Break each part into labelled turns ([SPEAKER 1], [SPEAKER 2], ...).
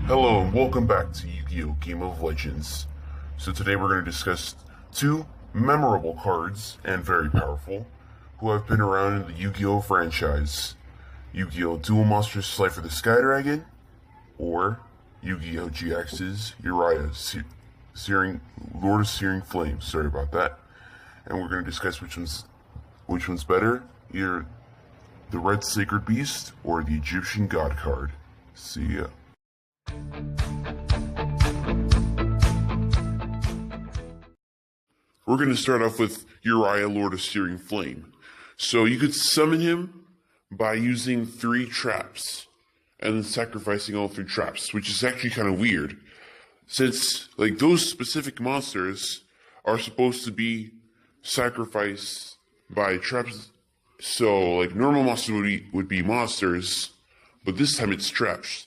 [SPEAKER 1] Hello and welcome back to Yu-Gi-Oh! Game of Legends. So today we're going to discuss two memorable cards, and very powerful, who have been around in the Yu-Gi-Oh! Franchise. Yu-Gi-Oh! Duel Monsters Slifer the Sky Dragon, or Yu-Gi-Oh! GX's Uriah, Lord of Searing Flames. Sorry about that. And we're going to discuss which one's better, either the Red Sacred Beast or the Egyptian God card. See ya. We're going to start off with Uriah, Lord of Searing Flame. So you could summon him by using 3 traps and then sacrificing all 3 traps, which is actually kind of weird, since like those specific monsters are supposed to be sacrificed by traps. So like normal monsters would be monsters, but this time it's traps.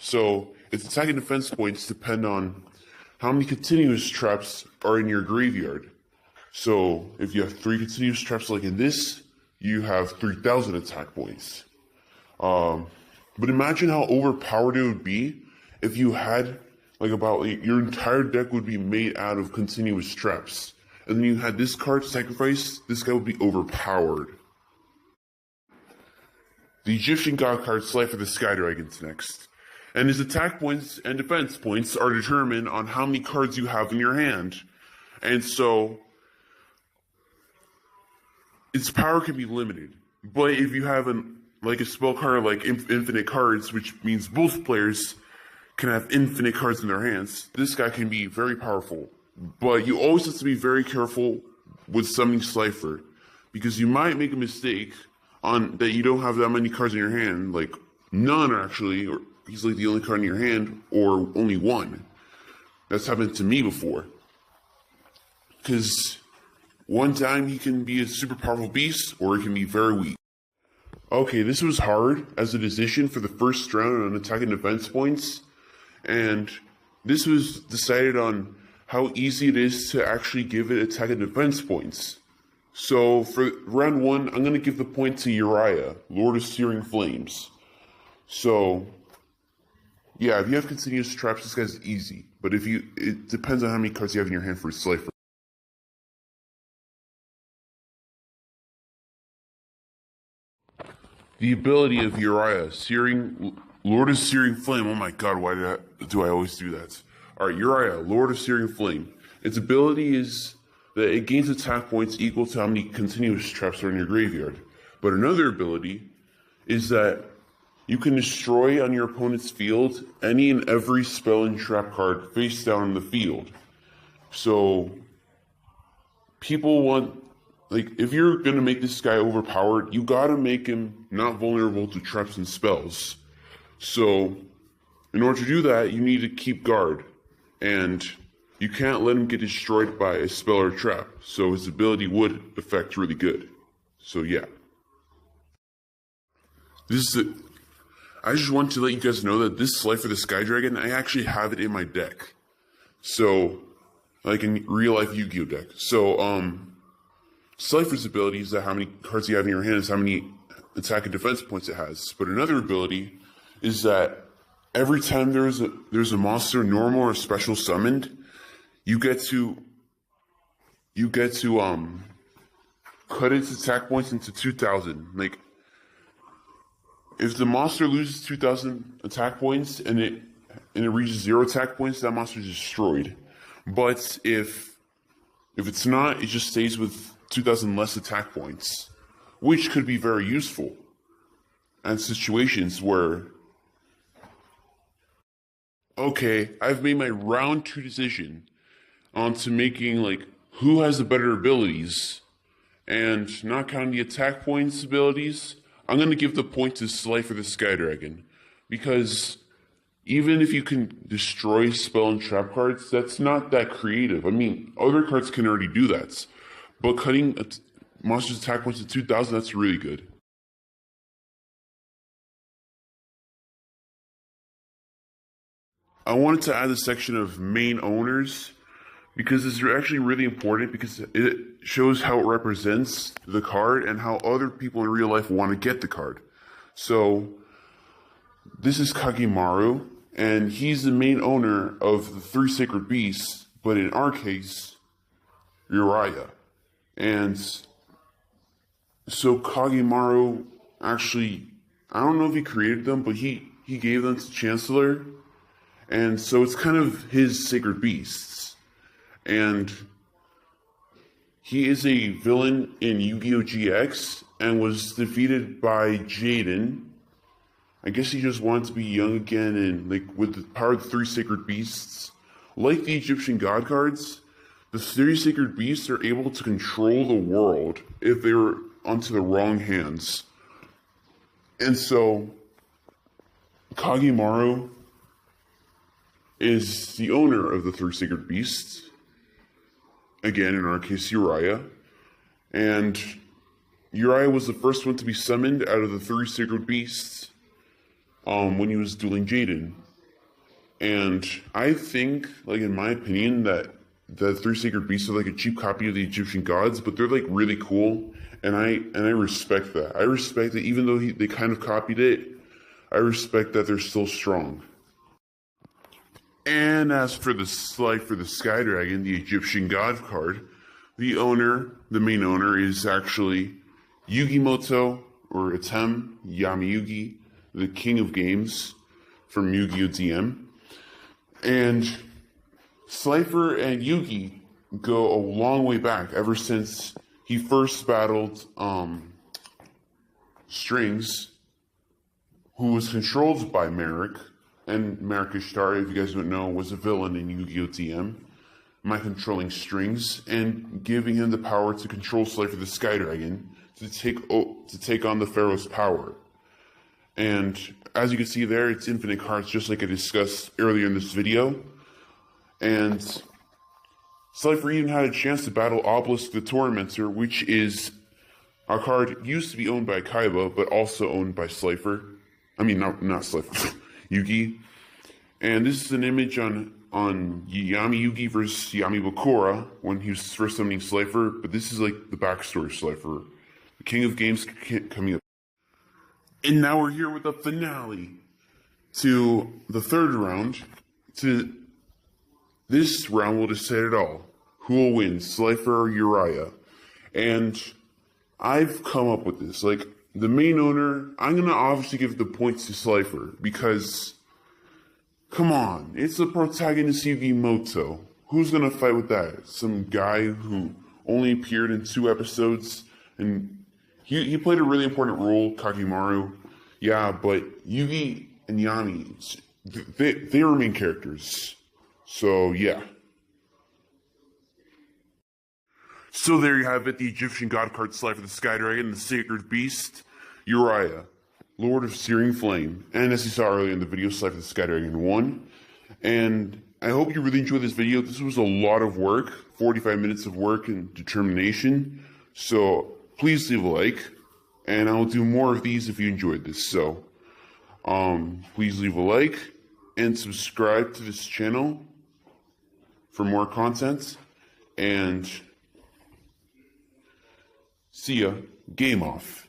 [SPEAKER 1] So its attack and defense points depend on how many continuous traps are in your graveyard. So if you have 3 continuous traps like in this, you have 3,000 attack points. But imagine how overpowered it would be if you had your entire deck would be made out of continuous traps. And then you had this card sacrificed, this guy would be overpowered. The Egyptian God card Slifer the Sky Dragon's next. And his attack points and defense points are determined on how many cards you have in your hand. And so, its power can be limited. But if you have a spell card like infinite cards, which means both players can have infinite cards in their hands, this guy can be very powerful. But you always have to be very careful with summoning Slifer, because you might make a mistake on that you don't have that many cards in your hand, like none actually, or he's like the only card in your hand, or only 1. That's happened to me before. Because one time he can be a super powerful beast, or he can be very weak. Okay, this was hard as a decision for the first round on attack and defense points. And this was decided on how easy it is to actually give it attack and defense points. So for round 1, I'm going to give the point to Uriah, Lord of Searing Flames. So yeah, if you have continuous traps, this guy's easy. But it depends on how many cards you have in your hand for Slifer. The ability of Uriah, Lord of Searing Flame. Oh my god, why do I always do that? Alright, Uriah, Lord of Searing Flame. Its ability is that it gains attack points equal to how many continuous traps are in your graveyard. But another ability is that you can destroy on your opponent's field any and every spell and trap card face down in the field. So people want, if you're gonna make this guy overpowered, you gotta make him not vulnerable to traps and spells. So in order to do that, you need to keep guard, and you can't let him get destroyed by a spell or trap. So his ability would affect really good. So yeah. I just want to let you guys know that this Slifer the Sky Dragon, I actually have it in my deck. So, like in real life Yu-Gi-Oh! Deck. So, Slifer's ability is that how many cards you have in your hand is how many attack and defense points it has. But another ability is that every time there's a monster, normal or special summoned, you get to cut its attack points into 2,000. If the monster loses 2,000 attack points and it reaches 0 attack points, that monster is destroyed. But if it's not, it just stays with 2,000 less attack points, which could be very useful in situations where, okay, I've made my round 2 decision onto making who has the better abilities, and not counting the attack points abilities, I'm going to give the point to Slifer the Sky Dragon, because even if you can destroy spell and trap cards, that's not that creative. I mean, other cards can already do that, but cutting a monster's attack points to 2,000, that's really good. I wanted to add a section of main owners, because it's actually really important, because it shows how it represents the card and how other people in real life want to get the card. So this is Kagemaru, And he's the main owner of the three sacred beasts, but in our case, Uriah. And so Kagemaru actually, I don't know if he created them, but he gave them to Chancellor. And so it's kind of his sacred beasts. And he is a villain in Yu-Gi-Oh! GX and was defeated by Jaden. I guess he just wanted to be young again, and like with the power of the three sacred beasts, like the Egyptian god cards, the three sacred beasts are able to control the world if they were onto the wrong hands. And so Kagemaru is the owner of the three sacred beasts. Again, in our case, Uriah. And Uriah was the first one to be summoned out of the three sacred beasts when he was dueling Jaden. And I think, like in my opinion, that the three sacred beasts are like a cheap copy of the Egyptian gods, but they're like really cool, and I respect that. I respect that even though they kind of copied it, I respect that they're still strong. And as for the Slifer the Sky Dragon, the Egyptian god card, the main owner is actually Yugimoto, or Atem Yamiyugi, the king of games from Yu-Gi-Oh! DM. And Slifer and Yugi go a long way back, ever since he first battled Strings, who was controlled by Merrick. And Merrick Ishtari, if you guys don't know, was a villain in Yu-Gi-Oh! TM, by controlling Strings and giving him the power to control Slifer the Sky Dragon to take on the Pharaoh's power. And as you can see there, it's infinite cards, just like I discussed earlier in this video. And Slifer even had a chance to battle Obelisk the Tormentor, which is a card used to be owned by Kaiba, but also owned by Slifer. I mean, not Slifer, Yugi. And this is an image on Yami Yugi versus Yami Bakura when he was first summoning Slifer, but this is like the backstory of Slifer. The King of Games coming up. And now we're here with the finale to the third round. This round will decide it all. Who will win, Slifer or Uriah? And I've come up with this. Like, the main owner, I'm going to obviously give the points to Slifer because, come on, it's the protagonist Yugimoto. Who's going to fight with that? Some guy who only appeared in 2 episodes, and he played a really important role, Kagemaru. Yeah, but Yugi and Yami, they are main characters. So, yeah. So there you have it, the Egyptian god card Slifer the Sky Dragon, the Sacred Beast, Uriah, Lord of Searing Flame. And as you saw earlier in the video, Slifer the Sky Dragon won. And I hope you really enjoyed this video. This was a lot of work, 45 minutes of work and determination. So please leave a like, and I'll do more of these if you enjoyed this. So please leave a like and subscribe to this channel for more content. And see ya. Game off.